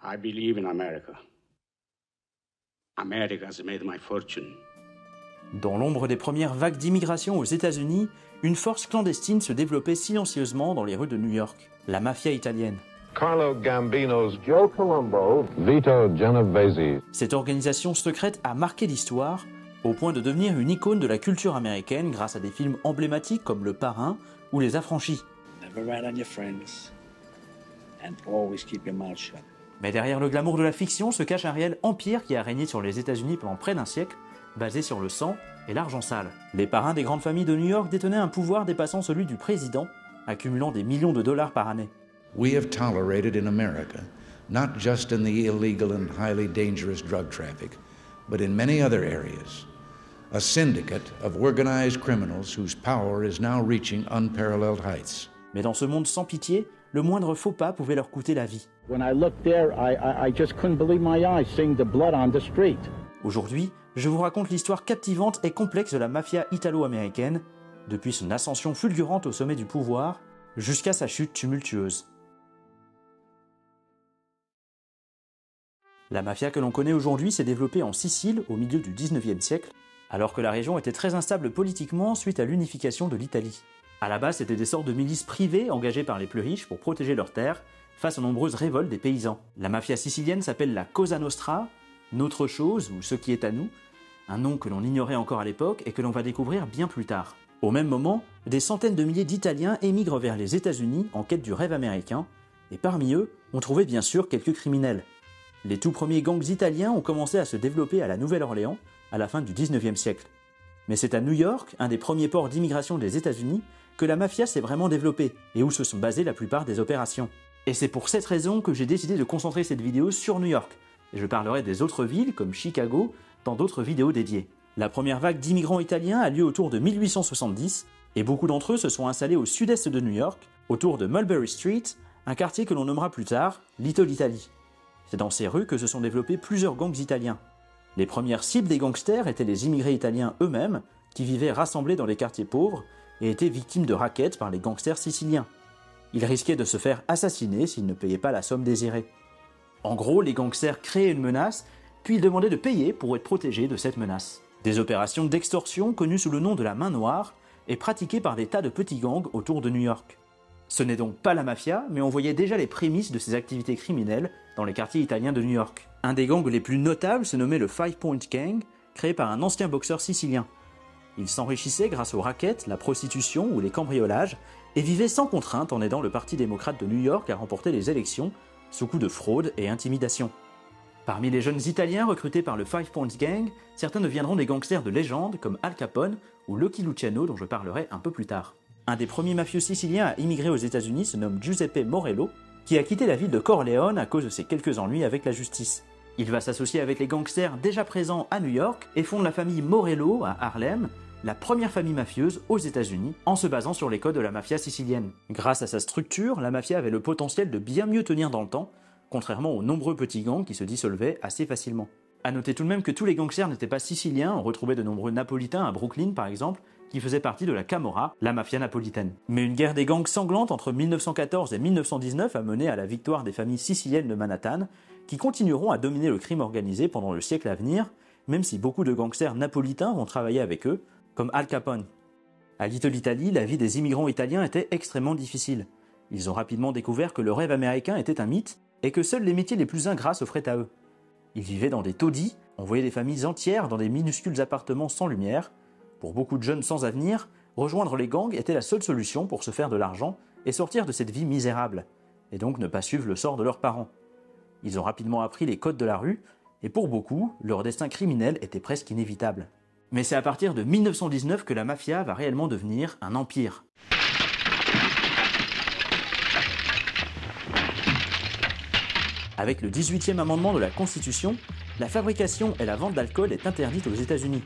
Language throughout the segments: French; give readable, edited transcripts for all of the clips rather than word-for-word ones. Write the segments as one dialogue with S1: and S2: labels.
S1: I believe in America. America has made my fortune.
S2: Dans l'ombre des premières vagues d'immigration aux États-Unis, une force clandestine se développait silencieusement dans les rues de New York, la mafia italienne.
S3: Carlo Gambino's Joe Colombo, Vito Genovese.
S2: Cette organisation secrète a marqué l'histoire, au point de devenir une icône de la culture américaine grâce à des films emblématiques comme Le Parrain ou Les Affranchis.
S1: Never rat on your friends and always keep your mouth shut.
S2: Mais derrière le glamour de la fiction se cache un réel empire qui a régné sur les États-Unis pendant près d'un siècle, basé sur le sang et l'argent sale. Les parrains des grandes familles de New York détenaient un pouvoir dépassant celui du président, accumulant des millions de dollars par année.
S4: We have tolerated in America, not just in the illegal and highly dangerous drug traffic, but in many other areas, a syndicate of organized criminals whose power is now reaching unparalleled heights.
S2: Mais dans ce monde sans pitié, le moindre faux pas pouvait leur coûter la vie.
S5: When I looked there, I just couldn't believe my eyes, seeing the blood on the street.
S2: Aujourd'hui, je vous raconte l'histoire captivante et complexe de la mafia italo-américaine, depuis son ascension fulgurante au sommet du pouvoir, jusqu'à sa chute tumultueuse. La mafia que l'on connaît aujourd'hui s'est développée en Sicile au milieu du 19e siècle, alors que la région était très instable politiquement suite à l'unification de l'Italie. À la base, c'était des sortes de milices privées engagées par les plus riches pour protéger leurs terres face aux nombreuses révoltes des paysans. La mafia sicilienne s'appelle la Cosa Nostra, Notre Chose ou Ce qui est à nous, un nom que l'on ignorait encore à l'époque et que l'on va découvrir bien plus tard. Au même moment, des centaines de milliers d'Italiens émigrent vers les États-Unis en quête du rêve américain, et parmi eux, on trouvait bien sûr quelques criminels. Les tout premiers gangs italiens ont commencé à se développer à la Nouvelle-Orléans à la fin du 19e siècle. Mais c'est à New York, un des premiers ports d'immigration des États-Unis, que la mafia s'est vraiment développée et où se sont basées la plupart des opérations. Et c'est pour cette raison que j'ai décidé de concentrer cette vidéo sur New York. Et je parlerai des autres villes comme Chicago dans d'autres vidéos dédiées. La première vague d'immigrants italiens a lieu autour de 1870 et beaucoup d'entre eux se sont installés au sud-est de New York, autour de Mulberry Street, un quartier que l'on nommera plus tard Little Italy. C'est dans ces rues que se sont développés plusieurs gangs italiens. Les premières cibles des gangsters étaient les immigrés italiens eux-mêmes, qui vivaient rassemblés dans les quartiers pauvres et étaient victimes de rackets par les gangsters siciliens. Ils risquaient de se faire assassiner s'ils ne payaient pas la somme désirée. En gros, les gangsters créaient une menace, puis ils demandaient de payer pour être protégés de cette menace. Des opérations d'extorsion connues sous le nom de la main noire et pratiquées par des tas de petits gangs autour de New York. Ce n'est donc pas la mafia, mais on voyait déjà les prémices de ces activités criminelles dans les quartiers italiens de New York. Un des gangs les plus notables se nommait le Five Point Gang, créé par un ancien boxeur sicilien. Il s'enrichissait grâce aux rackets, la prostitution ou les cambriolages, et vivait sans contrainte en aidant le Parti démocrate de New York à remporter les élections, sous coup de fraude et intimidation. Parmi les jeunes Italiens recrutés par le Five Points Gang, certains deviendront des gangsters de légende comme Al Capone ou Lucky Luciano dont je parlerai un peu plus tard. Un des premiers mafieux siciliens à immigrer aux États-Unis se nomme Giuseppe Morello, qui a quitté la ville de Corleone à cause de ses quelques ennuis avec la justice. Il va s'associer avec les gangsters déjà présents à New York et fonde la famille Morello à Harlem, la première famille mafieuse aux États-Unis, en se basant sur les codes de la mafia sicilienne. Grâce à sa structure, la mafia avait le potentiel de bien mieux tenir dans le temps, contrairement aux nombreux petits gangs qui se dissolvaient assez facilement. A noter tout de même que tous les gangsters n'étaient pas siciliens, on retrouvait de nombreux napolitains à Brooklyn par exemple, qui faisaient partie de la Camorra, la mafia napolitaine. Mais une guerre des gangs sanglante entre 1914 et 1919 a mené à la victoire des familles siciliennes de Manhattan, qui continueront à dominer le crime organisé pendant le siècle à venir, même si beaucoup de gangsters napolitains vont travailler avec eux, comme Al Capone. À Little Italy, la vie des immigrants italiens était extrêmement difficile. Ils ont rapidement découvert que le rêve américain était un mythe et que seuls les métiers les plus ingrats s'offraient à eux. Ils vivaient dans des taudis, on voyait des familles entières dans des minuscules appartements sans lumière. Pour beaucoup de jeunes sans avenir, rejoindre les gangs était la seule solution pour se faire de l'argent et sortir de cette vie misérable, et donc ne pas suivre le sort de leurs parents. Ils ont rapidement appris les codes de la rue, et pour beaucoup, leur destin criminel était presque inévitable. Mais c'est à partir de 1919 que la mafia va réellement devenir un empire. Avec le 18e amendement de la Constitution, la fabrication et la vente d'alcool est interdite aux États-Unis.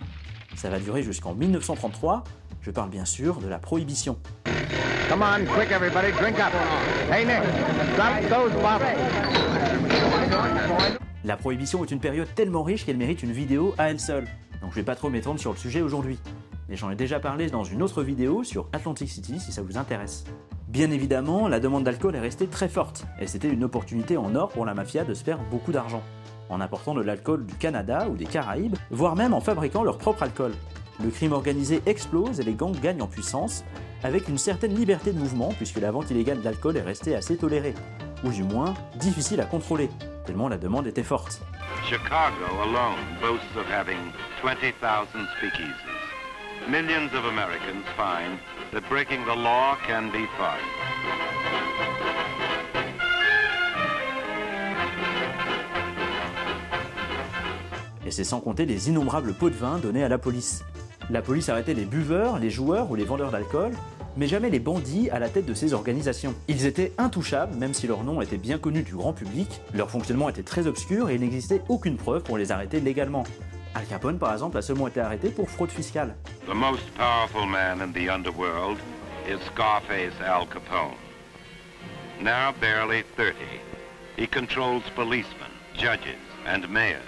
S2: Ça va durer jusqu'en 1933, je parle bien sûr de la Prohibition.
S3: Come on, quick everybody, drink up. Hey Nick, drop those bottles.
S2: La Prohibition est une période tellement riche qu'elle mérite une vidéo à elle seule, donc je vais pas trop m'étendre sur le sujet aujourd'hui. Mais j'en ai déjà parlé dans une autre vidéo sur Atlantic City si ça vous intéresse. Bien évidemment, la demande d'alcool est restée très forte, et c'était une opportunité en or pour la mafia de se faire beaucoup d'argent, en important de l'alcool du Canada ou des Caraïbes, voire même en fabriquant leur propre alcool. Le crime organisé explose et les gangs gagnent en puissance, avec une certaine liberté de mouvement puisque la vente illégale d'alcool est restée assez tolérée, ou du moins difficile à contrôler, tellement la demande était forte.
S6: Chicago alone boasts of having 20,000 speakeasies. Millions of Americans find that breaking the law can be fun.
S2: Et c'est sans compter les innombrables pots de vin donnés à la police. La police arrêtait les buveurs, les joueurs ou les vendeurs d'alcool, mais jamais les bandits à la tête de ces organisations. Ils étaient intouchables, même si leur nom était bien connu du grand public, leur fonctionnement était très obscur et il n'existait aucune preuve pour les arrêter légalement. Al Capone, par exemple, a seulement été arrêté pour fraude fiscale.
S6: The most powerful man in the underworld is Scarface Al Capone. Now barely 30, he controls policemen, judges, and mayors.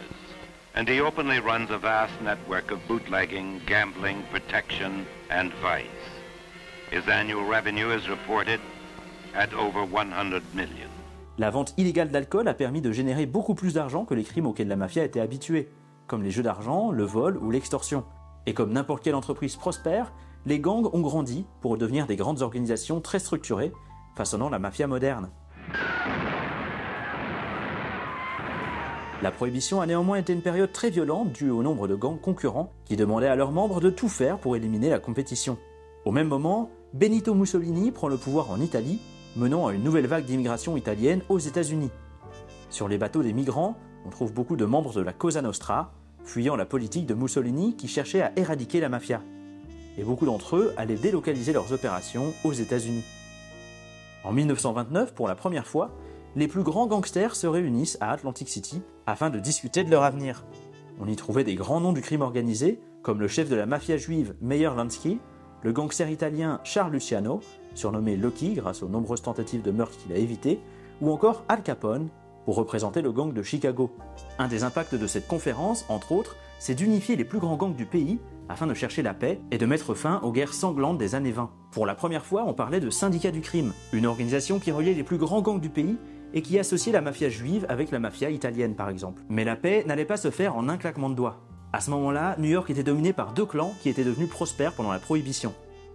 S6: And he openly runs a vast network of bootlegging, gambling, protection, and vice. His annual revenue is reported at over 100 million.
S2: La vente illégale d'alcool a permis de générer beaucoup plus d'argent que les crimes auxquels la mafia était habituée, comme les jeux d'argent, le vol ou l'extorsion. Et comme n'importe quelle entreprise prospère, les gangs ont grandi pour devenir des grandes organisations très structurées, façonnant la mafia moderne. La prohibition a néanmoins été une période très violente due au nombre de gangs concurrents qui demandaient à leurs membres de tout faire pour éliminer la compétition. Au même moment, Benito Mussolini prend le pouvoir en Italie, menant à une nouvelle vague d'immigration italienne aux États-Unis. Sur les bateaux des migrants, on trouve beaucoup de membres de la Cosa Nostra, fuyant la politique de Mussolini qui cherchait à éradiquer la mafia. Et beaucoup d'entre eux allaient délocaliser leurs opérations aux États-Unis. En 1929, pour la première fois, les plus grands gangsters se réunissent à Atlantic City afin de discuter de leur avenir. On y trouvait des grands noms du crime organisé, comme le chef de la mafia juive Meyer Lansky, le gangster italien Charles Luciano, surnommé Lucky grâce aux nombreuses tentatives de meurtre qu'il a évitées, ou encore Al Capone, pour représenter le gang de Chicago. Un des impacts de cette conférence, entre autres, c'est d'unifier les plus grands gangs du pays afin de chercher la paix et de mettre fin aux guerres sanglantes des années 20. Pour la première fois, on parlait de syndicat du crime, une organisation qui reliait les plus grands gangs du pays et qui associait la mafia juive avec la mafia italienne par exemple. Mais la paix n'allait pas se faire en un claquement de doigts. À ce moment-là, New York était dominé par deux clans qui étaient devenus prospères pendant la Prohibition.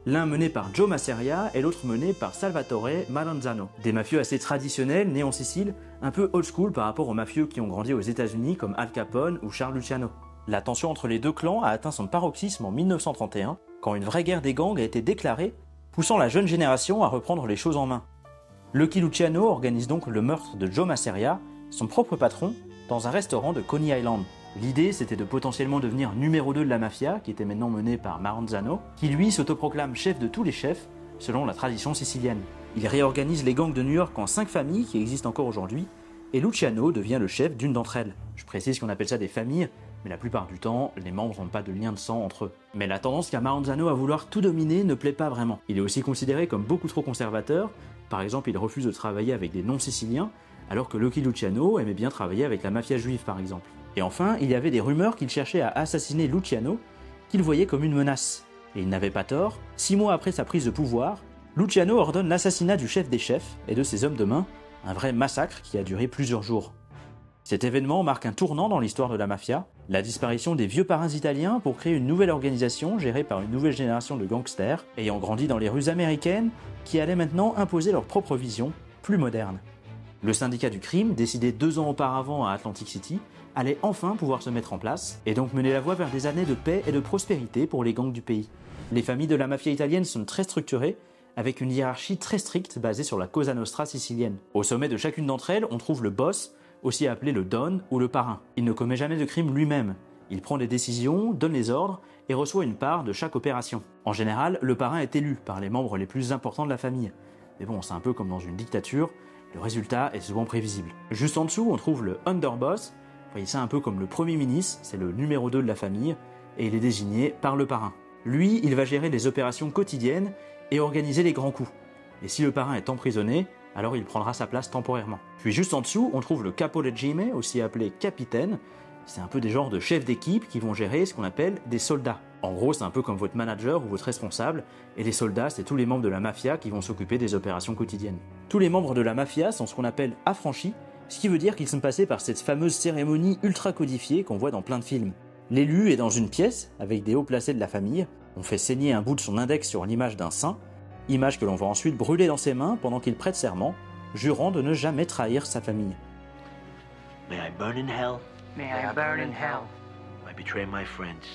S2: L'un mené par Joe Masseria et l'autre mené par Salvatore Maranzano. Des mafieux assez traditionnels, nés en Sicile, un peu old school par rapport aux mafieux qui ont grandi aux États-Unis comme Al Capone ou Charles Luciano. La tension entre les deux clans a atteint son paroxysme en 1931, quand une vraie guerre des gangs a été déclarée, poussant la jeune génération à reprendre les choses en main. Lucky Luciano organise donc le meurtre de Joe Masseria, son propre patron, dans un restaurant de Coney Island. L'idée, c'était de potentiellement devenir numéro 2 de la mafia, qui était maintenant menée par Maranzano, qui lui s'autoproclame chef de tous les chefs, selon la tradition sicilienne. Il réorganise les gangs de New York en 5 familles qui existent encore aujourd'hui, et Luciano devient le chef d'une d'entre elles. Je précise qu'on appelle ça des familles, mais la plupart du temps, les membres n'ont pas de lien de sang entre eux. Mais la tendance qu'a Maranzano à vouloir tout dominer ne plaît pas vraiment. Il est aussi considéré comme beaucoup trop conservateur, par exemple il refuse de travailler avec des non-siciliens, alors que Lucky Luciano aimait bien travailler avec la mafia juive par exemple. Et enfin, il y avait des rumeurs qu'il cherchait à assassiner Luciano, qu'il voyait comme une menace. Et il n'avait pas tort, 6 mois après sa prise de pouvoir, Luciano ordonne l'assassinat du chef des chefs et de ses hommes de main, un vrai massacre qui a duré plusieurs jours. Cet événement marque un tournant dans l'histoire de la mafia, la disparition des vieux parrains italiens pour créer une nouvelle organisation gérée par une nouvelle génération de gangsters, ayant grandi dans les rues américaines, qui allaient maintenant imposer leur propre vision, plus moderne. Le syndicat du crime, décidé 2 ans auparavant à Atlantic City, allait enfin pouvoir se mettre en place, et donc mener la voie vers des années de paix et de prospérité pour les gangs du pays. Les familles de la mafia italienne sont très structurées, avec une hiérarchie très stricte basée sur la Cosa Nostra sicilienne. Au sommet de chacune d'entre elles, on trouve le boss, aussi appelé le don ou le parrain. Il ne commet jamais de crime lui-même. Il prend des décisions, donne les ordres et reçoit une part de chaque opération. En général, le parrain est élu par les membres les plus importants de la famille. Mais bon, c'est un peu comme dans une dictature, le résultat est souvent prévisible. Juste en dessous, on trouve le underboss. Vous voyez ça un peu comme le premier ministre, c'est le numéro 2 de la famille, et il est désigné par le parrain. Lui, il va gérer les opérations quotidiennes et organiser les grands coups. Et si le parrain est emprisonné, alors il prendra sa place temporairement. Puis juste en dessous, on trouve le capo regime, aussi appelé capitaine. C'est un peu des genres de chefs d'équipe qui vont gérer ce qu'on appelle des soldats. En gros, c'est un peu comme votre manager ou votre responsable, et les soldats, c'est tous les membres de la mafia qui vont s'occuper des opérations quotidiennes. Tous les membres de la mafia sont ce qu'on appelle affranchis, ce qui veut dire qu'ils sont passés par cette fameuse cérémonie ultra codifiée qu'on voit dans plein de films. L'élu est dans une pièce, avec des hauts placés de la famille, on fait saigner un bout de son index sur l'image d'un saint, image que l'on va ensuite brûler dans ses mains pendant qu'il prête serment, jurant de ne jamais trahir sa famille.
S7: May I burn in hell?
S8: May I burn in hell?
S7: I betray my friends.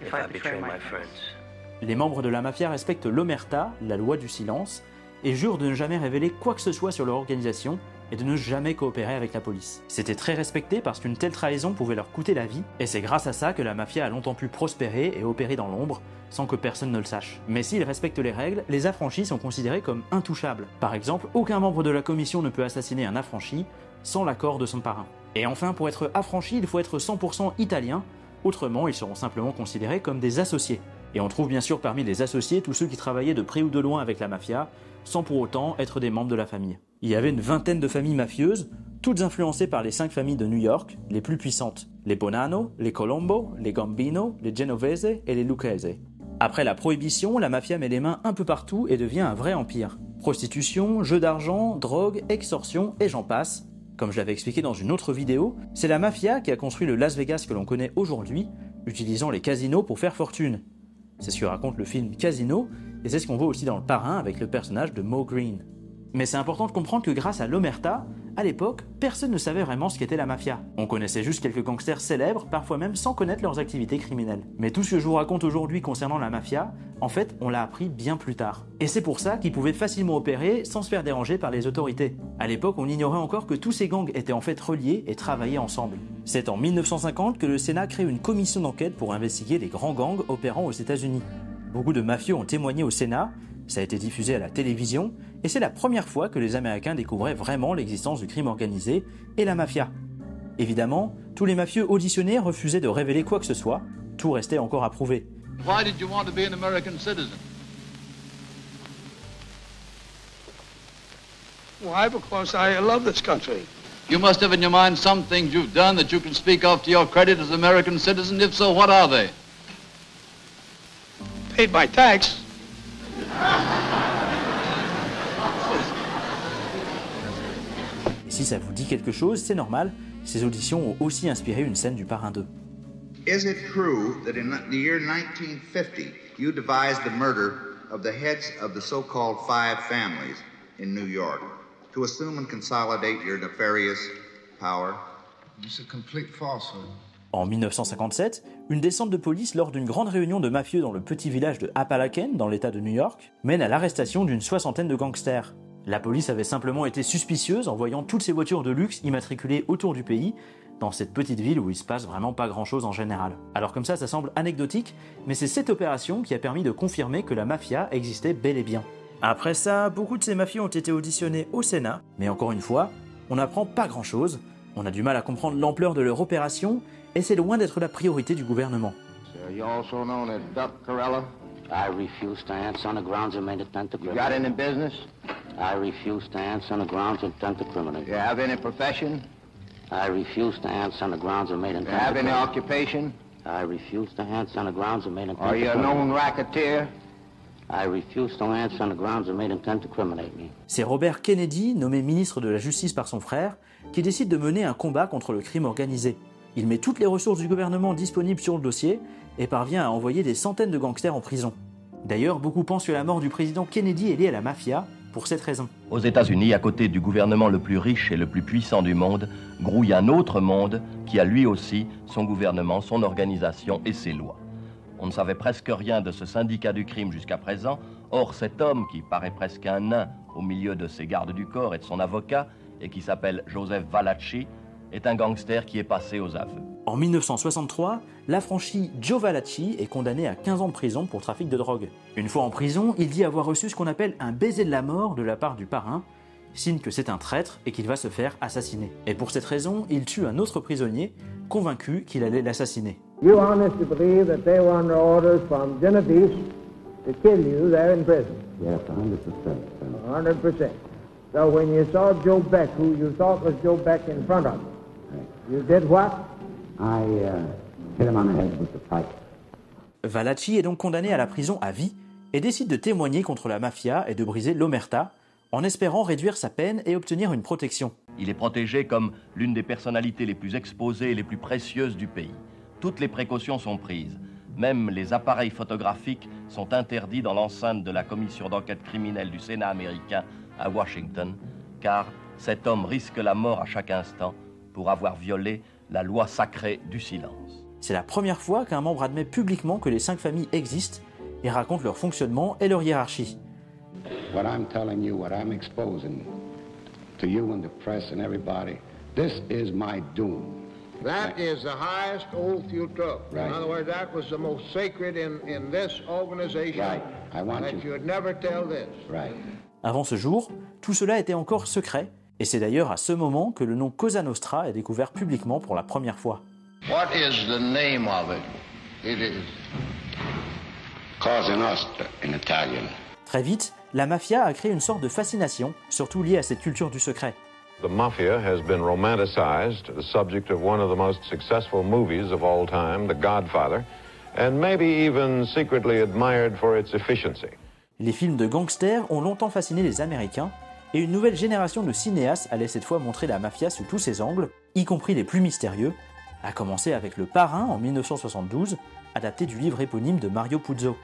S7: If I betray my friends.
S2: Les membres de la mafia respectent l'omerta, la loi du silence, et jurent de ne jamais révéler quoi que ce soit sur leur organisation et de ne jamais coopérer avec la police. C'était très respecté parce qu'une telle trahison pouvait leur coûter la vie, et c'est grâce à ça que la mafia a longtemps pu prospérer et opérer dans l'ombre, sans que personne ne le sache. Mais s'ils respectent les règles, les affranchis sont considérés comme intouchables. Par exemple, aucun membre de la commission ne peut assassiner un affranchi sans l'accord de son parrain. Et enfin, pour être affranchi, il faut être 100% italien, autrement ils seront simplement considérés comme des associés. Et on trouve bien sûr parmi les associés tous ceux qui travaillaient de près ou de loin avec la mafia, sans pour autant être des membres de la famille. Il y avait une vingtaine de familles mafieuses, toutes influencées par les 5 familles de New York, les plus puissantes. Les Bonanno, les Colombo, les Gambino, les Genovese et les Lucchese. Après la prohibition, la mafia met les mains un peu partout et devient un vrai empire. Prostitution, jeux d'argent, drogue, extorsion et j'en passe. Comme je l'avais expliqué dans une autre vidéo, c'est la mafia qui a construit le Las Vegas que l'on connaît aujourd'hui, utilisant les casinos pour faire fortune. C'est ce que raconte le film Casino, et c'est ce qu'on voit aussi dans Le Parrain avec le personnage de Moe Greene. Mais c'est important de comprendre que grâce à l'omerta, à l'époque, personne ne savait vraiment ce qu'était la mafia. On connaissait juste quelques gangsters célèbres, parfois même sans connaître leurs activités criminelles. Mais tout ce que je vous raconte aujourd'hui concernant la mafia, en fait, on l'a appris bien plus tard. Et c'est pour ça qu'ils pouvaient facilement opérer sans se faire déranger par les autorités. À l'époque, on ignorait encore que tous ces gangs étaient en fait reliés et travaillaient ensemble. C'est en 1950 que le Sénat crée une commission d'enquête pour investiguer les grands gangs opérant aux États-Unis. Beaucoup de mafieux ont témoigné au Sénat, ça a été diffusé à la télévision, et c'est la première fois que les Américains découvraient vraiment l'existence du crime organisé et la mafia. Évidemment, tous les mafieux auditionnés refusaient de révéler quoi que ce soit, tout restait encore à prouver.
S9: Why did you want to be an American citizen?
S10: Why? Because I love this country.
S9: You must have in your mind some things you've done that you can speak of to your credit as an American citizen. If so, what are they?
S10: Paid my tax.
S2: Et si ça vous dit quelque chose, c'est normal, ces auditions ont aussi inspiré une scène du Parrain 2.
S11: Is it true that in the year 1950 you devised the murder of the heads of the so-called 5 families in New York to assume and consolidate your nefarious power?
S4: It's a complete falsehood.
S2: En 1957, une descente de police lors d'une grande réunion de mafieux dans le petit village de Apalachin, dans l'état de New York, mène à l'arrestation d'une 60aine de gangsters. La police avait simplement été suspicieuse en voyant toutes ces voitures de luxe immatriculées autour du pays, dans cette petite ville où il se passe vraiment pas grand chose en général. Alors comme ça semble anecdotique, mais c'est cette opération qui a permis de confirmer que la mafia existait bel et bien. Après ça, beaucoup de ces mafieux ont été auditionnés au Sénat, mais encore une fois, on n'apprend pas grand chose, on a du mal à comprendre l'ampleur de leur opération, et c'est loin d'être la priorité du gouvernement.
S3: You also known as Duck Corella?
S8: I refuse to answer on the grounds of intent to
S3: You
S8: criminate.
S3: got any business?
S8: I refuse to answer on the grounds of intent to criminate.
S3: You have any profession?
S8: I refuse to answer on the grounds of intent
S3: You
S8: to
S3: have any
S8: criminate.
S3: occupation?
S8: I refuse to answer on the grounds of intent to
S3: Are you a
S8: criminate.
S3: known racketeer?
S8: I refuse to answer on the grounds of intent to criminate me.
S2: C'est Robert Kennedy, nommé ministre de la Justice par son frère, qui décide de mener un combat contre le crime organisé. Il met toutes les ressources du gouvernement disponibles sur le dossier et parvient à envoyer des centaines de gangsters en prison. D'ailleurs, beaucoup pensent que la mort du président Kennedy est liée à la mafia, pour cette raison.
S12: Aux États-Unis, à côté du gouvernement le plus riche et le plus puissant du monde, grouille un autre monde qui a lui aussi son gouvernement, son organisation et ses lois. On ne savait presque rien de ce syndicat du crime jusqu'à présent. Or, cet homme, qui paraît presque un nain au milieu de ses gardes du corps et de son avocat, et qui s'appelle Joseph Valachi, est un gangster qui est passé aux aveux.
S2: En 1963, l'affranchi Joe Valachi est condamné à 15 ans de prison pour trafic de drogue. Une fois en prison, il dit avoir reçu ce qu'on appelle un baiser de la mort de la part du parrain, signe que c'est un traître et qu'il va se faire assassiner. Et pour cette raison, il tue un autre prisonnier, convaincu qu'il allait l'assassiner.
S13: You honestly believe that they were under orders from Genovese to kill you there in prison?
S8: Yes, 100%.
S13: 100%. So when you saw Joe Beck, who you thought was Joe Beck in front of you, you did what?
S8: I hit him on the head with the pipe.
S2: Valachi est donc condamné à la prison à vie et décide de témoigner contre la mafia et de briser l'omerta, en espérant réduire sa peine et obtenir une protection.
S12: Il est protégé comme l'une des personnalités les plus exposées et les plus précieuses du pays. Toutes les précautions sont prises. Même les appareils photographiques sont interdits dans l'enceinte de la commission d'enquête criminelle du Sénat américain à Washington, car cet homme risque la mort à chaque instant pour avoir violé la loi sacrée du silence.
S2: C'est la première fois qu'un membre admet publiquement que les 5 familles existent et raconte leur fonctionnement et leur hiérarchie.
S14: What I'm telling you, what I'm exposing to you and the press and everybody, this is my doom.
S13: That is the highest oath you took.
S14: Right.
S13: In other words, that was the most sacred in this organization.
S14: Right. I want
S13: that you'd never tell this.
S14: Right.
S2: Avant ce jour, tout cela était encore secret, et c'est d'ailleurs à ce moment que le nom Cosa Nostra est découvert publiquement pour la première fois.
S14: What is the name of it? It is Cosa Nostra in Italian.
S2: Très vite, la mafia a créé une sorte de fascination, surtout liée à cette culture du secret.
S15: The mafia has been romanticized, the subject of one of the most successful movies of all time, The Godfather, and maybe even secretly admired for its efficiency.
S2: Les films de gangsters ont longtemps fasciné les Américains, et une nouvelle génération de cinéastes allait cette fois montrer la mafia sous tous ses angles, y compris les plus mystérieux, à commencer avec Le Parrain en 1972, adapté du livre éponyme de Mario Puzo.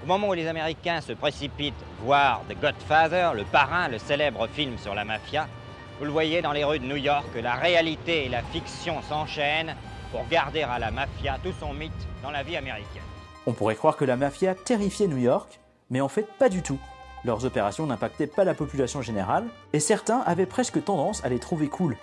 S16: Au moment où les Américains se précipitent voir The Godfather, Le Parrain, le célèbre film sur la mafia, vous le voyez dans les rues de New York, la réalité et la fiction s'enchaînent pour garder à la mafia tout son mythe dans la vie américaine.
S2: On pourrait croire que la mafia terrifiait New York, mais en fait pas du tout. Leurs opérations n'impactaient pas la population générale, et certains avaient presque tendance à les trouver cool.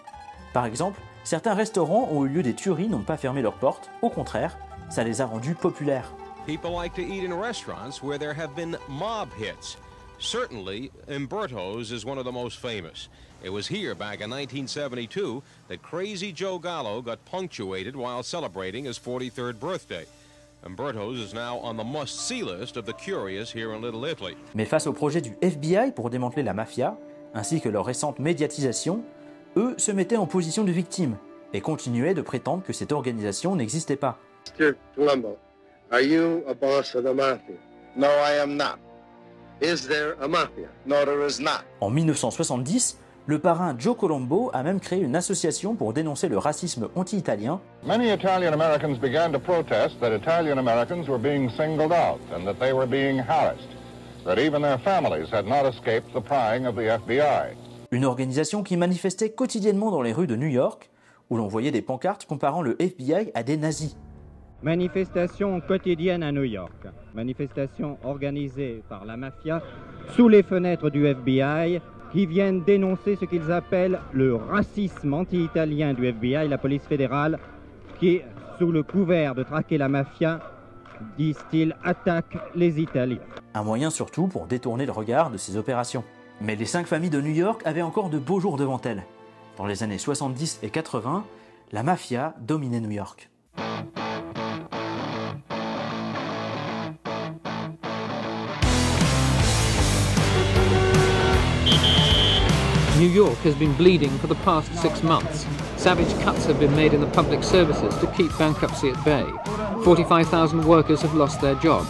S2: Par exemple, certains restaurants où au lieu des tueries n'ont pas fermé leurs portes, au contraire, ça les a rendus populaires.
S17: People like to eat in restaurants where there have been mob hits. Certainly, Umberto's is one of the most famous. It was here back in 1972 that Crazy Joe Gallo got punctuated while celebrating his 43rd birthday. Umberto's is now on the must-see list of the curious here in Little Italy.
S2: Mais face au projet du FBI pour démanteler la mafia, ainsi que leur récente médiatisation, eux se mettaient en position de victime et continuaient de prétendre que cette organisation n'existait pas.
S18: Mr. Colombo, are you a boss of the mafia?
S19: No, I am not.
S18: Is there a mafia?
S19: No, there is not.
S2: En 1970, le parrain Joe Colombo a même créé une association pour dénoncer le racisme anti-italien.
S15: Many Italian Americans began to protest that Italian Americans were being singled out and that they were being harassed, that even their families had not escaped the prying of the FBI.
S2: Une organisation qui manifestait quotidiennement dans les rues de New York, où l'on voyait des pancartes comparant le FBI à des nazis.
S20: Manifestation quotidienne à New York. Manifestation organisée par la mafia sous les fenêtres du FBI qui viennent dénoncer ce qu'ils appellent le racisme anti-italien du FBI, la police fédérale, qui, sous le couvert de traquer la mafia, disent-ils, attaque les Italiens.
S2: Un moyen surtout pour détourner le regard de ces opérations. Mais les 5 familles de New York avaient encore de beaux jours devant elles. Dans les années 70 et 80, la mafia dominait New York.
S21: New York has been bleeding for the past 6 months. Savage cuts have been made in the public services to keep bankruptcy at bay. 45,000 workers have lost their jobs.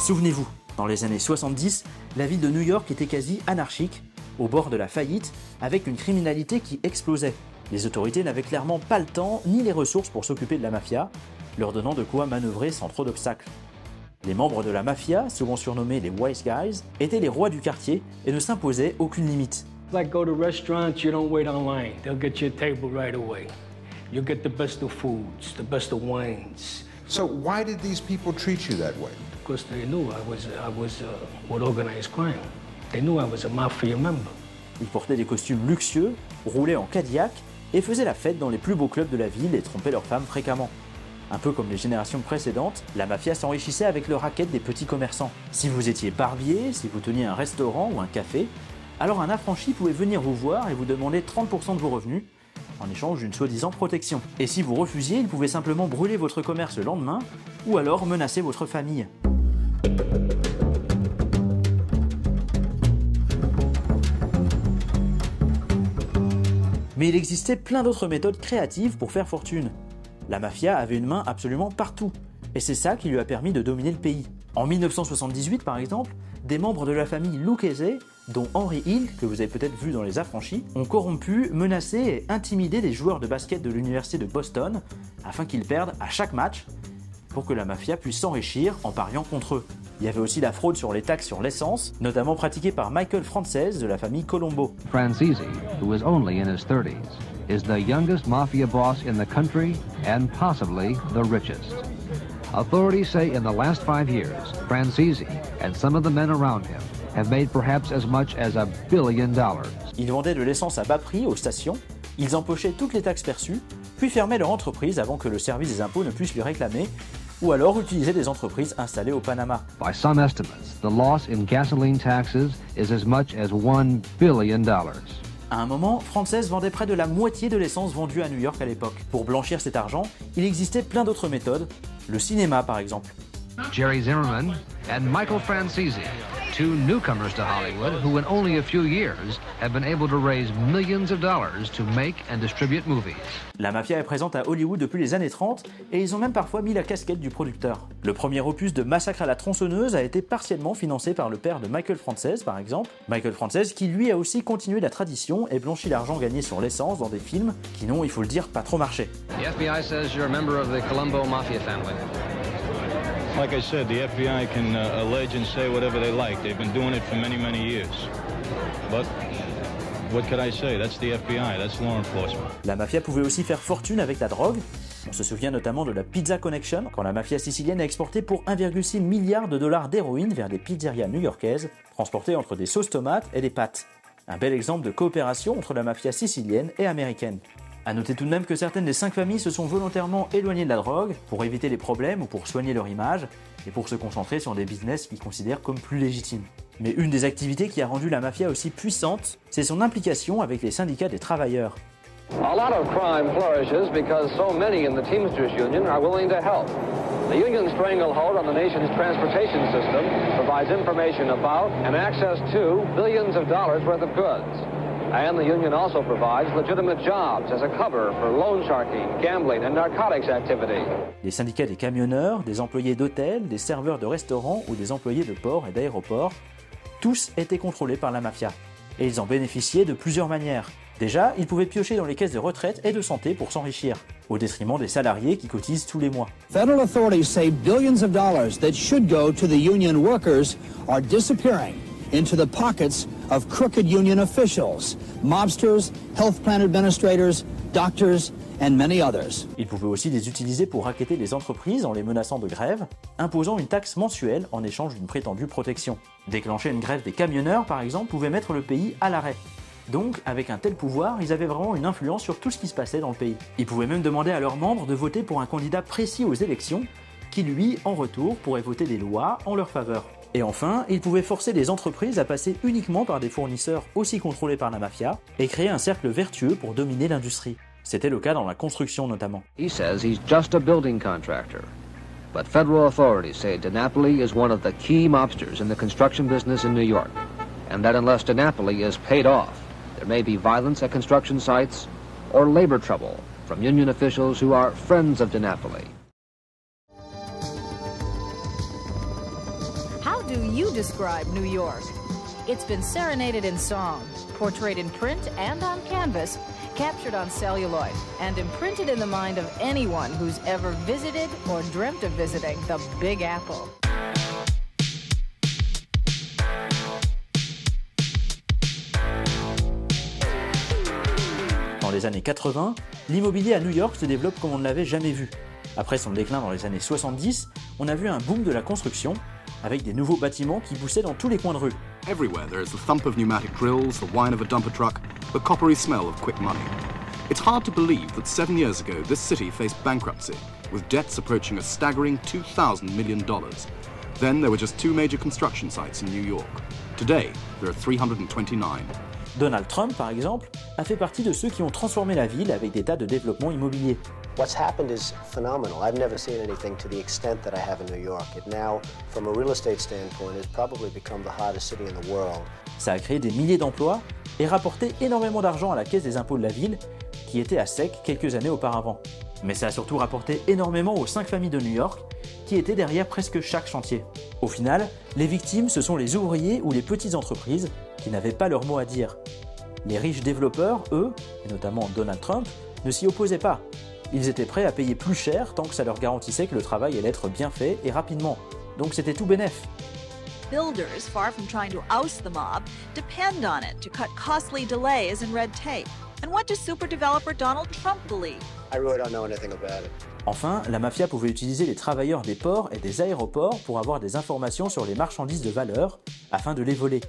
S2: Souvenez-vous, dans les années 70, la ville de New York était quasi anarchique, au bord de la faillite, avec une criminalité qui explosait. Les autorités n'avaient clairement pas le temps ni les ressources pour s'occuper de la mafia, leur donnant de quoi manœuvrer sans trop d'obstacles. Les membres de la mafia, souvent surnommés les Wise Guys, étaient les rois du quartier et ne s'imposaient aucune limite.
S1: Like go to restaurants, you don't wait online. They'll get you a table right away. You get the best of foods, the best of wines.
S4: So why did these people treat you that way?
S1: Because they knew I was with organized crime. They knew I was a mafia member.
S2: Ils portaient des costumes luxueux, roulaient en Cadillac et faisaient la fête dans les plus beaux clubs de la ville et trompaient leurs femmes fréquemment. Un peu comme les générations précédentes, la mafia s'enrichissait avec le racket des petits commerçants. Si vous étiez barbier, si vous teniez un restaurant ou un café, alors un affranchi pouvait venir vous voir et vous demander 30% de vos revenus, en échange d'une soi-disant protection. Et si vous refusiez, il pouvait simplement brûler votre commerce le lendemain, ou alors menacer votre famille. Mais il existait plein d'autres méthodes créatives pour faire fortune. La mafia avait une main absolument partout, et c'est ça qui lui a permis de dominer le pays. En 1978 par exemple, des membres de la famille Lucchese, dont Henry Hill, que vous avez peut-être vu dans Les Affranchis, ont corrompu, menacé et intimidé des joueurs de basket de l'université de Boston afin qu'ils perdent à chaque match pour que la mafia puisse s'enrichir en pariant contre eux. Il y avait aussi la fraude sur les taxes sur l'essence, notamment pratiquée par Michael Frances de la famille Colombo.
S5: Francese, who is only in his 30s, is the youngest mafia boss in the country and possibly the richest. Authorities say in the last 5 years, Francese and some of the men around him have made perhaps as much as $1 billion.
S2: Ils vendaient de l'essence à bas prix aux stations, ils empochaient toutes les taxes perçues, puis fermaient leur entreprise avant que le service des impôts ne puisse lui réclamer, ou alors utilisaient des entreprises installées au Panama.
S5: By some estimates, the loss in gasoline taxes is as much as $1 billion.
S2: À un moment, Frances vendait près de la moitié de l'essence vendue à New York à l'époque. Pour blanchir cet argent, il existait plein d'autres méthodes, le cinéma par exemple.
S5: Jerry Zimmerman and Michael Francese, two newcomers to Hollywood who in only a few years have been able to raise millions of dollars to make and distribute movies.
S2: La mafia est présente à Hollywood depuis les années 30 et ils ont même parfois mis la casquette du producteur. Le premier opus de Massacre à la tronçonneuse a été partiellement financé par le père de Michael Frances par exemple. Michael Frances qui lui a aussi continué la tradition et blanchi l'argent gagné sur l'essence dans des films qui n'ont, il faut le dire, pas trop marché.
S5: The FBI says you're a member of the Colombo Mafia family.
S22: Like I said, the FBI can allege and say whatever they like. They've been doing it for many, many years. But what could I say? That's the FBI, that's law enforcement.
S2: La mafia pouvait aussi faire fortune avec la drogue. On se souvient notamment de la Pizza Connection, quand la mafia sicilienne a exporté pour 1,6 milliard de dollars d'héroïne vers des pizzerias new-yorkaises, transportées entre des sauces tomates et des pâtes. Un bel exemple de coopération entre la mafia sicilienne et américaine. A noter tout de même que certaines des 5 familles se sont volontairement éloignées de la drogue pour éviter les problèmes ou pour soigner leur image et pour se concentrer sur des business qu'ils considèrent comme plus légitimes. Mais une des activités qui a rendu la mafia aussi puissante, c'est son implication avec les syndicats des travailleurs.
S23: A lot of crime flourishes because so many in the Teamsters Union are willing to help. The union's stranglehold on the nation's transportation system provides information about and access to billions of dollars worth of goods. And the union also provides legitimate jobs as a cover for loan sharking, gambling and narcotics activity.
S2: Les syndicats des camionneurs, des employés d'hôtels, des serveurs de restaurants ou des employés de ports et d'aéroports, tous étaient contrôlés par la mafia. Et ils en bénéficiaient de plusieurs manières. Déjà, ils pouvaient piocher dans les caisses de retraite et de santé pour s'enrichir, au détriment des salariés qui cotisent tous les mois.
S24: Federal authorities say billions of dollars that should go to the union workers are disappearing into the pockets of crooked union officials, mobsters, health plan administrators, doctors, and many others.
S2: Ils pouvaient aussi les utiliser pour racketter les entreprises en les menaçant de grève, imposant une taxe mensuelle en échange d'une prétendue protection. Déclencher une grève des camionneurs, par exemple, pouvait mettre le pays à l'arrêt. Donc, avec un tel pouvoir, ils avaient vraiment une influence sur tout ce qui se passait dans le pays. Ils pouvaient même demander à leurs membres de voter pour un candidat précis aux élections, qui lui, en retour, pourrait voter des lois en leur faveur. Et enfin, ils pouvaient forcer les entreprises à passer uniquement par des fournisseurs aussi contrôlés par la mafia et créer un cercle vertueux pour dominer l'industrie. C'était le cas dans la construction notamment.
S5: He says he's just a building contractor. But federal authorities say DiNapoli is one of the key mobsters in the construction business in New York. And that unless DiNapoli is paid off, there may be violence at construction sites or labor trouble from union officials who are friends of DiNapoli.
S25: How do you describe New York? It's been serenaded in song, portrayed in print and on canvas, captured on celluloid, and imprinted in the mind of anyone who's ever visited or dreamt of visiting the Big Apple.
S2: Dans les années 80, l'immobilier à New York se développe comme on ne l'avait jamais vu. Après son déclin dans les années 70, on a vu un boom de la construction, avec des nouveaux bâtiments qui poussaient dans tous les coins de rue.
S26: Everywhere there is the thump of pneumatic drills, the whine of a dumper truck, the coppery smell of quick money. It's hard to believe that 7 years ago this city faced bankruptcy, with debts approaching a staggering $2,000 million. Then there were just 2 major construction sites in New York. Today, there are 329.
S2: Donald Trump, par exemple, a fait partie de ceux qui ont transformé la ville avec des tas de développements immobiliers.
S7: What's happened is phenomenal. I've never seen anything to the extent that I have in New York. It now, from a real estate standpoint, has probably become the hottest city in the world.
S2: Ça a créé des milliers d'emplois et rapporté énormément d'argent à la caisse des impôts de la ville, qui était à sec quelques années auparavant. Mais ça a surtout rapporté énormément aux 5 familles de New York, qui étaient derrière presque chaque chantier. Au final, les victimes, ce sont les ouvriers ou les petites entreprises qui n'avaient pas leur mot à dire. Les riches développeurs, eux, et notamment Donald Trump, ne s'y opposaient pas. Ils étaient prêts à payer plus cher tant que ça leur garantissait que le travail allait être bien fait et rapidement. Donc c'était tout bénef.
S3: Builders, far from trying to oust the mob, depend on it to cut costly delays and red tape. And what does super developer Donald Trump believe?
S7: I really don't know anything about it.
S2: Enfin, la mafia pouvait utiliser les travailleurs des ports et des aéroports pour avoir des informations sur les marchandises de valeur afin de les voler.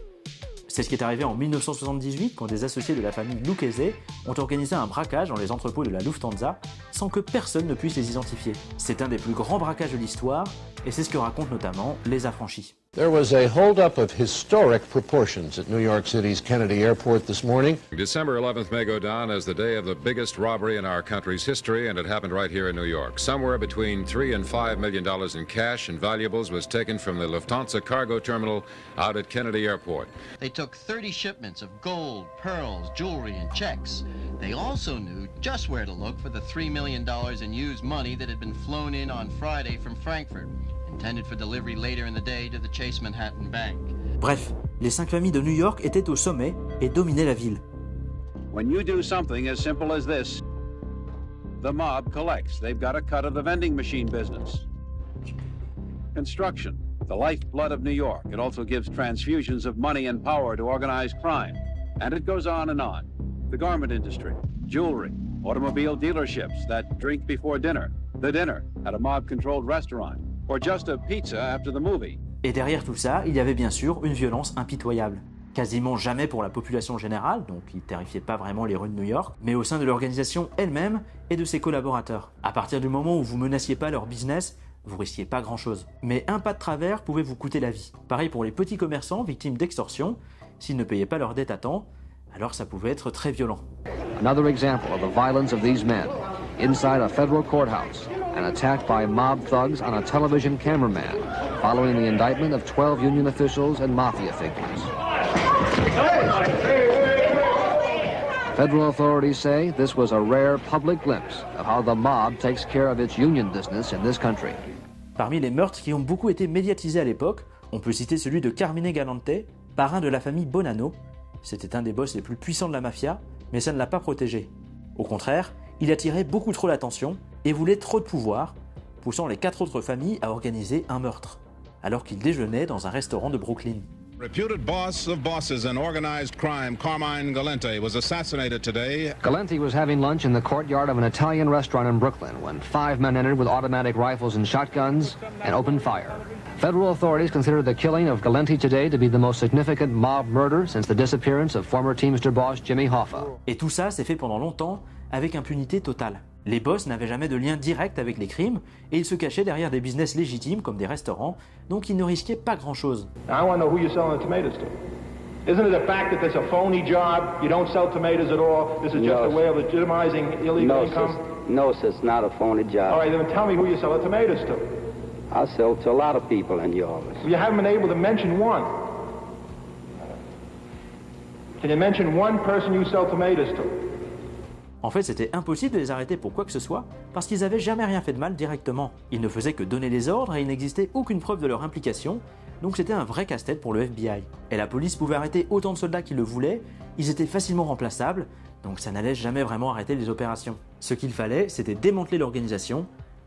S2: C'est ce qui est arrivé en 1978 quand des associés de la famille Lucchese ont organisé un braquage dans les entrepôts de la Lufthansa sans que personne ne puisse les identifier. C'est un des plus grands braquages de l'histoire et c'est ce que racontent notamment les affranchis.
S6: There was a holdup of historic proportions at New York City's Kennedy Airport this morning.
S8: December 11th may go down as the day of the biggest robbery in our country's history, and it happened right here in New York. Somewhere between $3 and $5 million in cash and valuables was taken from the Lufthansa cargo terminal out at Kennedy Airport.
S9: They took 30 shipments of gold, pearls, jewelry, and checks. They also knew just where to look for the $3 million in used money that had been flown in on Friday from Frankfurt, intended for delivery later in the day to the Chase Manhattan Bank.
S2: Bref, les 5 familles de New York étaient au sommet et dominaient la ville.
S10: When you do something as simple as this, the mob collects. They've got a cut of the vending machine business. Construction, the lifeblood of New York. It also gives transfusions of money and power to organized crime. And it goes on and on. The garment industry, jewelry, automobile dealerships, that drink before dinner, the dinner at a mob-controlled restaurant, or just a pizza after the movie.
S2: Et derrière tout ça, il y avait bien sûr une violence impitoyable. Quasiment jamais pour la population générale, donc qui ne terrifiait pas vraiment les rues de New York, mais au sein de l'organisation elle-même et de ses collaborateurs. À partir du moment où vous menaciez pas leur business, vous risquiez pas grand-chose. Mais un pas de travers pouvait vous coûter la vie. Pareil pour les petits commerçants victimes d'extorsion, s'ils ne payaient pas leurs dettes à temps, alors ça pouvait être très violent.
S5: Another example of the violence of these men, inside a federal courthouse, an attack by mob thugs on a television cameraman, following the indictment of 12 union officials and mafia figures. Federal authorities say this was a rare public glimpse of how the mob takes care of its union business in this country.
S2: Parmi les meurtres qui ont beaucoup été médiatisés à l'époque, on peut citer celui de Carmine Galante, parrain de la famille Bonanno. C'était un des boss les plus puissants de la mafia, mais ça ne l'a pas protégé. Au contraire, il attirait beaucoup trop l'attention et voulait trop de pouvoir, poussant les 4 autres familles à organiser un meurtre, alors qu'il déjeunait dans un restaurant de Brooklyn.
S11: Reputed boss of bosses in organized crime, Carmine Galante, was assassinated today.
S5: Galante was having lunch in the courtyard of an Italian restaurant in Brooklyn when 5 men entered with automatic rifles and shotguns and opened fire. Federal authorities consider the killing of Galante today to be the most significant mob murder since the disappearance of former Teamster boss Jimmy Hoffa.
S2: Et tout ça s'est fait pendant longtemps avec impunité totale. Les boss n'avaient jamais de lien direct avec les crimes et ils se cachaient derrière des business légitimes comme des restaurants, donc ils ne risquaient pas grand-chose.
S27: I want to know who you're selling the tomatoes to. Isn't it a fact that there's a phony job? You don't sell tomatoes at all? This is just a way of legitimizing illegal income?
S28: No, sir, it's not a phony job.
S27: All right, then tell me who you sell the tomatoes to.
S28: I sell to a lot of people in your office.
S27: You haven't been able to mention one. Can you mention one person you sell tomatoes to?
S2: En fait, c'était impossible de les arrêter pour quoi que ce soit, parce qu'ils n'avaient jamais rien fait de mal directement. Ils ne faisaient que donner les ordres et il n'existait aucune preuve de leur implication, donc c'était un vrai casse-tête pour le FBI. Et la police pouvait arrêter autant de soldats qu'ils le voulaient, ils étaient facilement remplaçables, donc ça n'allait jamais vraiment arrêter les opérations. Ce qu'il fallait, c'était démanteler l'organisation,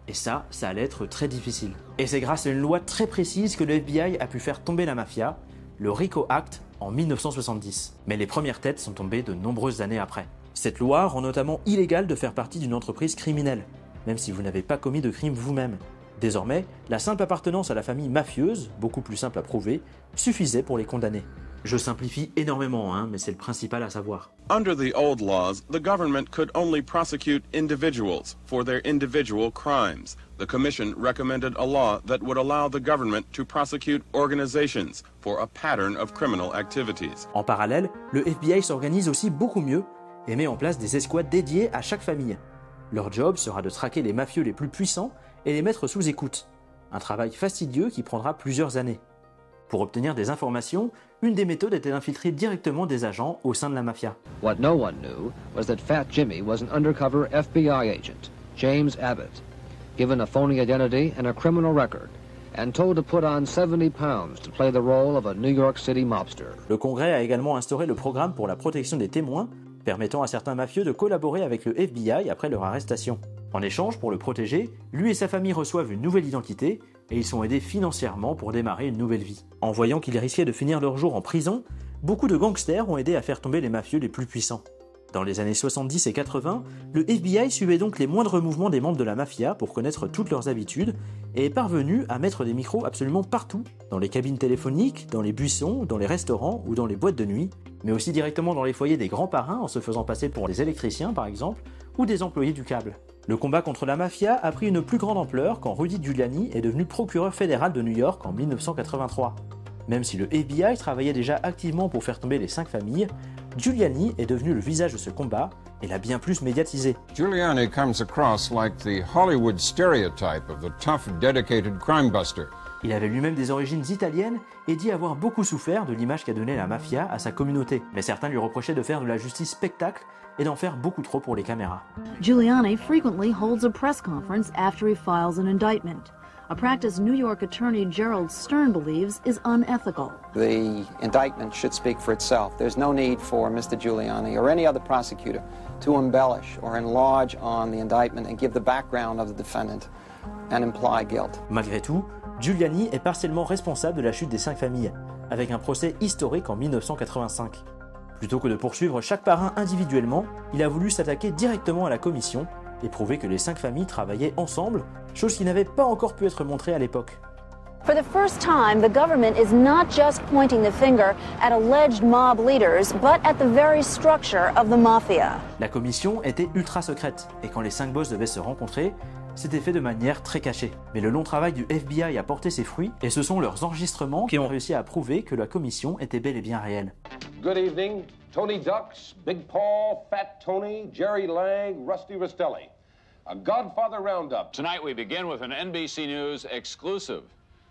S2: et ça allait être très difficile. Et c'est grâce à une loi très précise que le FBI a pu faire tomber la mafia, le RICO Act, en 1970. Mais les premières têtes sont tombées de nombreuses années après. Cette loi rend notamment illégal de faire partie d'une entreprise criminelle, même si vous n'avez pas commis de crime vous-même. Désormais, la simple appartenance à la famille mafieuse, beaucoup plus simple à prouver, suffisait pour les condamner. Je simplifie énormément, mais c'est le principal à savoir.
S29: Under the old laws, the government could only prosecute individuals for their individual crimes. The Commission recommended a law that would allow the government to prosecute organizations for a pattern of criminal activities.
S2: En parallèle, le FBI s'organise aussi beaucoup mieux et met en place des escouades dédiées à chaque famille. Leur job sera de traquer les mafieux les plus puissants et les mettre sous écoute. Un travail fastidieux qui prendra plusieurs années. Pour obtenir des informations, une des méthodes était d'infiltrer directement des agents au sein de la mafia.
S5: What no one knew was that Fat Jimmy was an undercover FBI agent, James Abbott, given a phony identity and a criminal record, and told to put on 70 pounds to play the role of a New York City mobster.
S2: Le Congrès a également instauré le programme pour la protection des témoins, permettant à certains mafieux de collaborer avec le FBI après leur arrestation. En échange, pour le protéger, lui et sa famille reçoivent une nouvelle identité et ils sont aidés financièrement pour démarrer une nouvelle vie. En voyant qu'ils risquaient de finir leur jour en prison, beaucoup de gangsters ont aidé à faire tomber les mafieux les plus puissants. Dans les années 70 et 80, le FBI suivait donc les moindres mouvements des membres de la mafia pour connaître toutes leurs habitudes et est parvenu à mettre des micros absolument partout, dans les cabines téléphoniques, dans les buissons, dans les restaurants ou dans les boîtes de nuit, mais aussi directement dans les foyers des grands parrains en se faisant passer pour des électriciens par exemple, ou des employés du câble. Le combat contre la mafia a pris une plus grande ampleur quand Rudy Giuliani est devenu procureur fédéral de New York en 1983. Même si le FBI travaillait déjà activement pour faire tomber les 5 familles, Giuliani est devenu le visage de ce combat et l'a bien plus médiatisé.
S8: Giuliani comes across like the Hollywood stereotype of the tough, dedicated crime buster.
S2: Il avait lui-même des origines italiennes et dit avoir beaucoup souffert de l'image qu'a donnée la mafia à sa communauté. Mais certains lui reprochaient de faire de la justice spectacle et d'en faire beaucoup trop pour les caméras.
S12: Giuliani frequently holds a press conference after he files an indictment, a practice New York attorney Gerald Stern believes is unethical.
S13: The indictment should speak for itself. There's no need for Mr. Giuliani or any other prosecutor to embellish or enlarge on the indictment and give the background of the defendant and imply guilt.
S2: Malgré tout, Giuliani est partiellement responsable de la chute des 5 familles, avec un procès historique en 1985. Plutôt que de poursuivre chaque parrain individuellement, il a voulu s'attaquer directement à la commission et prouver que les 5 familles travaillaient ensemble, chose qui n'avait pas encore pu être montrée à l'époque.
S12: For the first time, the government is not just pointing the finger at alleged mob leaders, but at the very structure of the mafia.
S2: La commission était ultra secrète, et quand les 5 boss devaient se rencontrer, c'était fait de manière très cachée. Mais le long travail du FBI a porté ses fruits, et ce sont leurs enregistrements qui ont réussi à prouver que la commission était bel et bien réelle.
S14: Good evening, Tony Ducks, Big Paul, Fat Tony, Jerry Lang, Rusty Rastelli. A Godfather Roundup.
S10: Tonight we begin with an NBC News exclusive.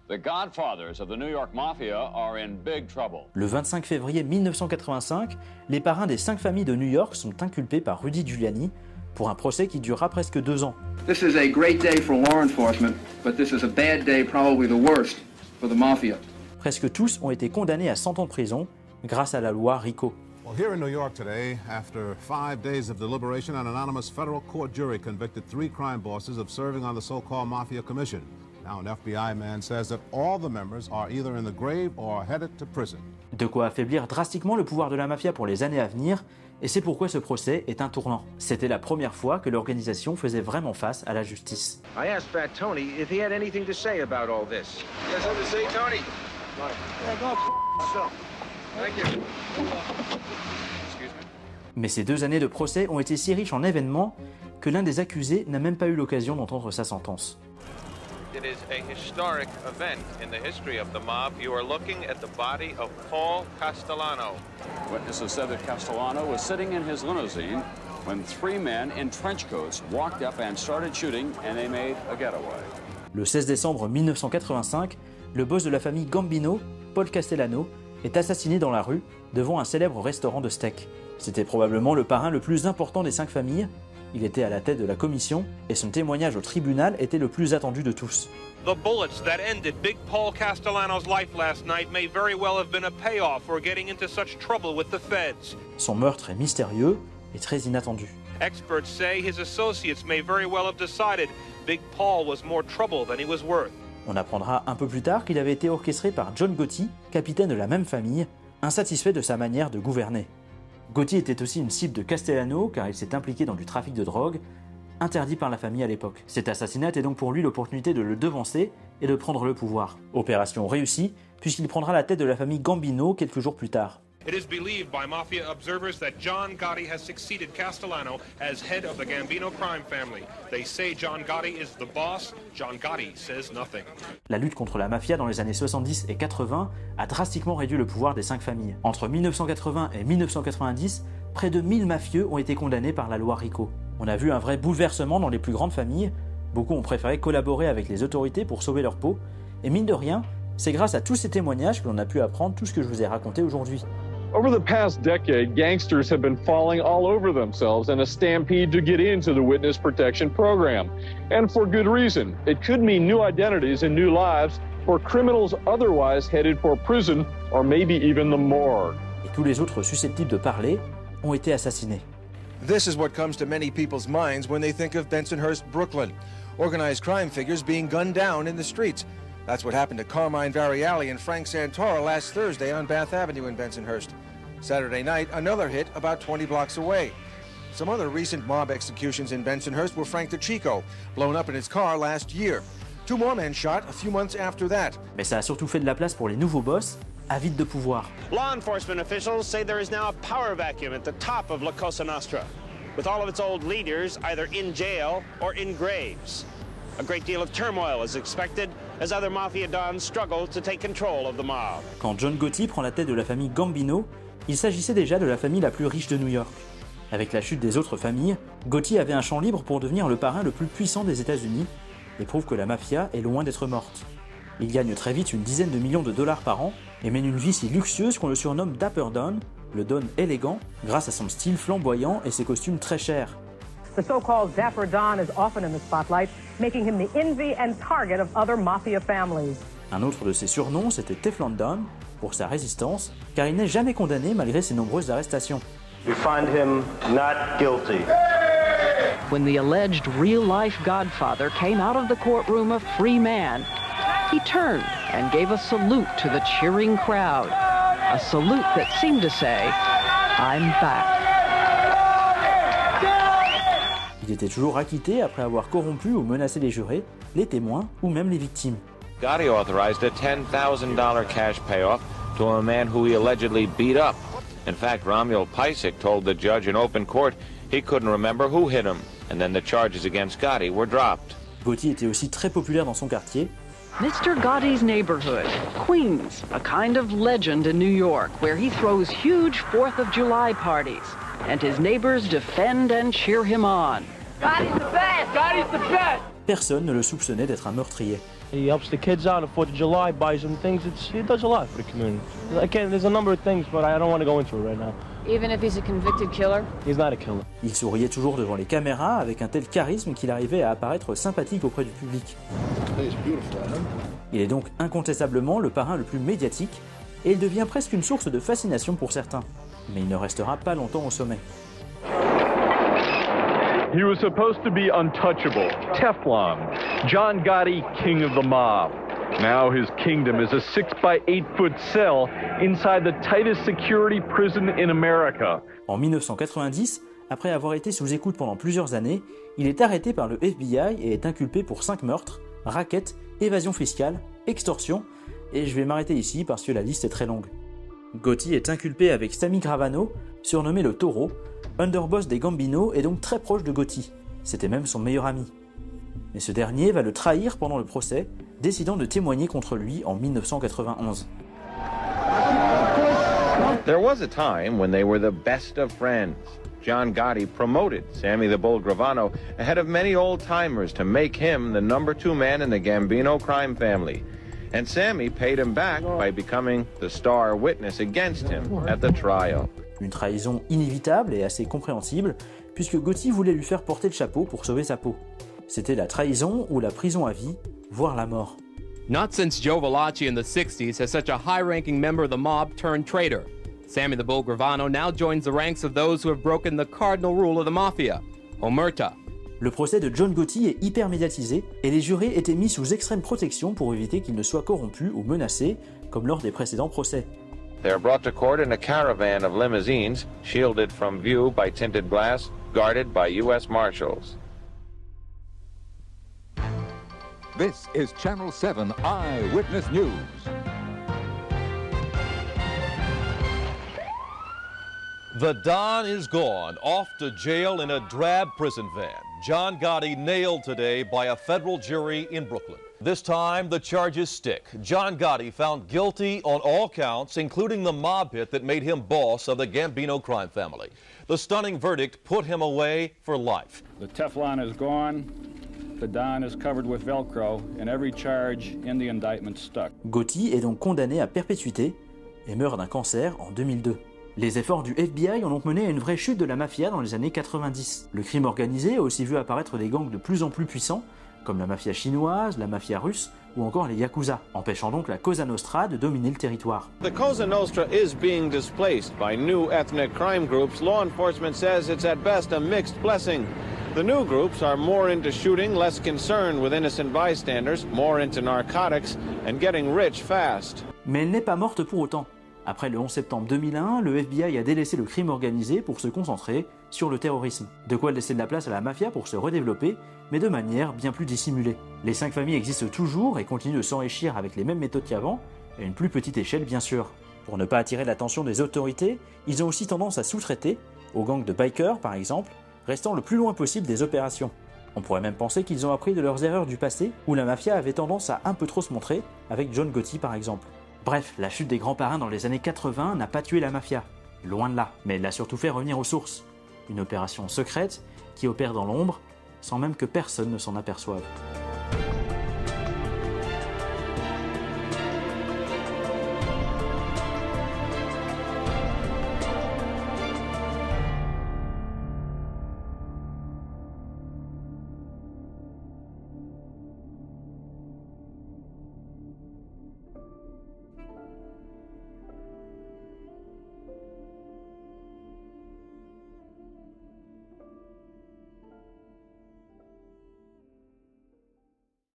S10: The Godfathers of the New York Mafia are in big trouble.
S2: Le 25 février 1985, les parrains des 5 familles de New York sont inculpés par Rudy Giuliani pour un procès qui durera presque 2 ans.
S15: This is a great day for law enforcement, but this is a bad day, probably the worst, for the mafia.
S2: Presque tous ont été condamnés à 100 ans de prison grâce à la loi RICO.
S11: Well, here in New York today, after 5 days of deliberation, an anonymous federal court jury convicted 3 crime bosses of serving on the so-called Mafia Commission. Now, an FBI man says that all the members are either in the grave or headed to prison.
S2: De quoi affaiblir drastiquement le pouvoir de la mafia pour les années à venir, et c'est pourquoi ce procès est un tournant. C'était la première fois que l'organisation faisait vraiment face à la justice.
S14: I asked Fat Tony if he had anything to say about all this. You got something to say, Tony? Yeah, go yourself. Thank you.
S2: Mais ces 2 années de procès ont été si riches en événements que l'un des accusés n'a même pas eu l'occasion d'entendre sa sentence.
S16: It is a historic event in the history of the mob. You are looking at the body of Paul Castellano.
S10: Witnesses said that Castellano was sitting in his limousine when 3 men in trench coats walked up and started shooting, and they made a getaway.
S2: Le 16 décembre 1985, le boss de la famille Gambino, Paul Castellano, est assassiné dans la rue devant un célèbre restaurant de steak. C'était probablement le parrain le plus important des 5 familles. Il était à la tête de la commission et son témoignage au tribunal était le plus attendu de tous.
S16: The bullets that ended Big Paul Castellano's life last night may very well have been a payoff for getting into such trouble with the feds.
S2: Son meurtre est mystérieux et très inattendu.
S16: Experts say his associates may very well have decided Big Paul was more trouble than he was worth.
S2: On apprendra un peu plus tard qu'il avait été orchestré par John Gotti, capitaine de la même famille, insatisfait de sa manière de gouverner. Gotti était aussi une cible de Castellano car il s'est impliqué dans du trafic de drogue, interdit par la famille à l'époque. Cet assassinat était donc pour lui l'opportunité de le devancer et de prendre le pouvoir. Opération réussie, puisqu'il prendra la tête de la famille Gambino quelques jours plus tard.
S16: It is believed by mafia observers that John Gotti has succeeded Castellano as head of the Gambino crime family. They say John Gotti is the boss. John Gotti says nothing.
S2: La lutte contre la mafia dans les années 70 et 80 a drastiquement réduit le pouvoir des 5 familles. Entre 1980 et 1990, près de 1000 mafieux ont été condamnés par la loi RICO. On a vu un vrai bouleversement dans les plus grandes familles. Beaucoup ont préféré collaborer avec les autorités pour sauver leur peau. Et mine de rien, C'est grâce à tous ces témoignages que l'on a pu apprendre tout ce que je vous ai raconté aujourd'hui.
S1: Over the past decade, gangsters have been falling all over themselves in a stampede to get into the witness protection program. And for good reason. It could mean new identities and new lives for criminals otherwise headed for prison or maybe even the morgue.
S2: Et tous les autres susceptibles de parler ont été assassinés.
S4: This is what comes to many people's minds when they think of Bensonhurst, Brooklyn. Organized crime figures being gunned down in the streets. That's what happened to Carmine Variali and Frank Santoro last Thursday on Bath Avenue in Bensonhurst. Saturday night, another hit about 20 blocks away. Some other recent mob executions in Bensonhurst were Frank DeChico, blown up in his car last year. 2 more men shot a few months after that.
S2: Mais ça a surtout fait de la place pour les nouveaux boss, avides de pouvoir.
S17: Law enforcement officials say there is now a power vacuum at the top of La Cosa Nostra, with all of its old leaders either in jail or in graves. A great deal of turmoil is expected as other mafia dons struggle to take control of the mob.
S2: Quand John Gotti prend la tête de la famille Gambino, il s'agissait déjà de la famille la plus riche de New York. Avec la chute des autres familles, Gotti avait un champ libre pour devenir le parrain le plus puissant des États-Unis et prouve que la mafia est loin d'être morte. Il gagne très vite une dizaine de millions de dollars par an et mène une vie si luxueuse qu'on le surnomme Dapper Don, le Don élégant, grâce à son style flamboyant et ses costumes très chers.
S18: The so-called Dapper Don is often in the spotlight, making him the envy and target of other mafia families.
S2: Un autre de ses surnoms, c'était Teflon Don, pour sa résistance, car il n'est jamais condamné malgré ses nombreuses arrestations.
S19: We find him not guilty.
S25: When the alleged real-life Godfather came out of the courtroom a free man, he turned and gave a salute to the cheering crowd. A salute that seemed to say, I'm back.
S2: Il était toujours acquitté après avoir corrompu ou menacé les jurés, les témoins ou même les victimes.
S20: Gotti authorized a $10,000 cash payoff to a man who he allegedly beat up. In fact, Romuald Piecyk told the judge in open court he couldn't remember who hit him, and then the charges against Gotti were dropped.
S2: Gotti était aussi très populaire dans son quartier.
S25: Mr. Gotti's neighborhood, Queens, a kind of legend in New York, where he throws huge 4th of July parties, and his neighbors defend and cheer him on.
S18: Gotti's the best! Gotti's the best!
S2: Personne ne le soupçonnait d'être un meurtrier.
S27: He helps the kids out on 4th of July, buys them things. He does a lot for the community. Again, there's a number of things, but I don't want to go into it right now.
S25: Even if he's a convicted killer?
S27: He's not a killer.
S2: Il souriait toujours devant les caméras avec un tel charisme qu'il arrivait à apparaître sympathique auprès du public. Il est donc incontestablement le parrain le plus médiatique et il devient presque une source de fascination pour certains. Mais il ne restera pas longtemps au sommet.
S1: He was supposed to be untouchable, Teflon, John Gotti, king of the mob. Now his kingdom is a 6-by-8-foot cell inside the tightest security prison in America.
S2: En 1990, après avoir été sous écoute pendant plusieurs années, il est arrêté par le FBI et est inculpé pour 5 meurtres, racket, évasion fiscale, extorsion, et je vais m'arrêter ici parce que la liste est très longue. Gotti est inculpé avec Sammy Gravano, surnommé le Taureau, underboss des Gambino et donc très proche de Gotti. C'était même son meilleur ami. Mais ce dernier va le trahir pendant le procès, décidant de témoigner contre lui en 1991.
S20: There was a time when they were the best of friends. John Gotti promoted Sammy the Bull Gravano ahead of many old-timers to make him the #2 man in the Gambino crime family. And Sammy paid him back by becoming the star witness against him at the trial.
S2: Une trahison inévitable et assez compréhensible, puisque Gotti voulait lui faire porter le chapeau pour sauver sa peau. C'était la trahison ou la prison à vie, voire la mort.
S21: Not since Joe Valachi in the 60s has such a high-ranking member of the mob turned traitor. Sammy the Bull Gravano now joins the ranks of those who have broken the cardinal rule of the mafia, omerta.
S2: Le procès de John Gotti est hyper médiatisé et les jurés étaient mis sous extrême protection pour éviter qu'ils ne soient corrompus ou menacés, comme lors des précédents procès.
S20: They are brought to court in a caravan of limousines, shielded from view by tinted glass, guarded by U.S. Marshals.
S22: This is Channel 7 Eyewitness News.
S23: The Don is gone, off to jail in a drab prison van. John Gotti nailed today by a federal jury in Brooklyn. This time, the charges stick. John Gotti found guilty on all counts, including the mob hit that made him boss of the Gambino crime family. The stunning verdict put him away for life.
S27: The Teflon is gone.
S3: the Don is covered with Velcro and every charge in the indictment stuck.
S2: Gotti est donc condamné à perpétuité et meurt d'un cancer en 2002. Les efforts du FBI ont donc mené à une vraie chute de la mafia dans les années 90. Le crime organisé a aussi vu apparaître des gangs de plus en plus puissants, comme la mafia chinoise, la mafia russe ou encore les Yakuza, empêchant donc la Cosa Nostra de dominer le territoire.
S20: The Cosa Nostra is being displaced by new ethnic crime groups. Law enforcement says it's at best a mixed blessing. The new groups are more into shooting, less concerned with innocent bystanders, more into narcotics, and getting rich fast.
S2: Mais elle n'est pas morte pour autant. Après le 11 septembre 2001, le FBI a délaissé le crime organisé pour se concentrer sur le terrorisme. De quoi laisser de la place à la mafia pour se redévelopper, mais de manière bien plus dissimulée. Les 5 familles existent toujours et continuent de s'enrichir avec les mêmes méthodes qu'avant, à une plus petite échelle bien sûr. Pour ne pas attirer l'attention des autorités, ils ont aussi tendance à sous-traiter, aux gangs de bikers par exemple, restant le plus loin possible des opérations. On pourrait même penser qu'ils ont appris de leurs erreurs du passé, où la mafia avait tendance à un peu trop se montrer, avec John Gotti par exemple. Bref, la chute des grands parrains dans les années 80 n'a pas tué la mafia, loin de là, mais elle l'a surtout fait revenir aux sources. Une opération secrète qui opère dans l'ombre, sans même que personne ne s'en aperçoive.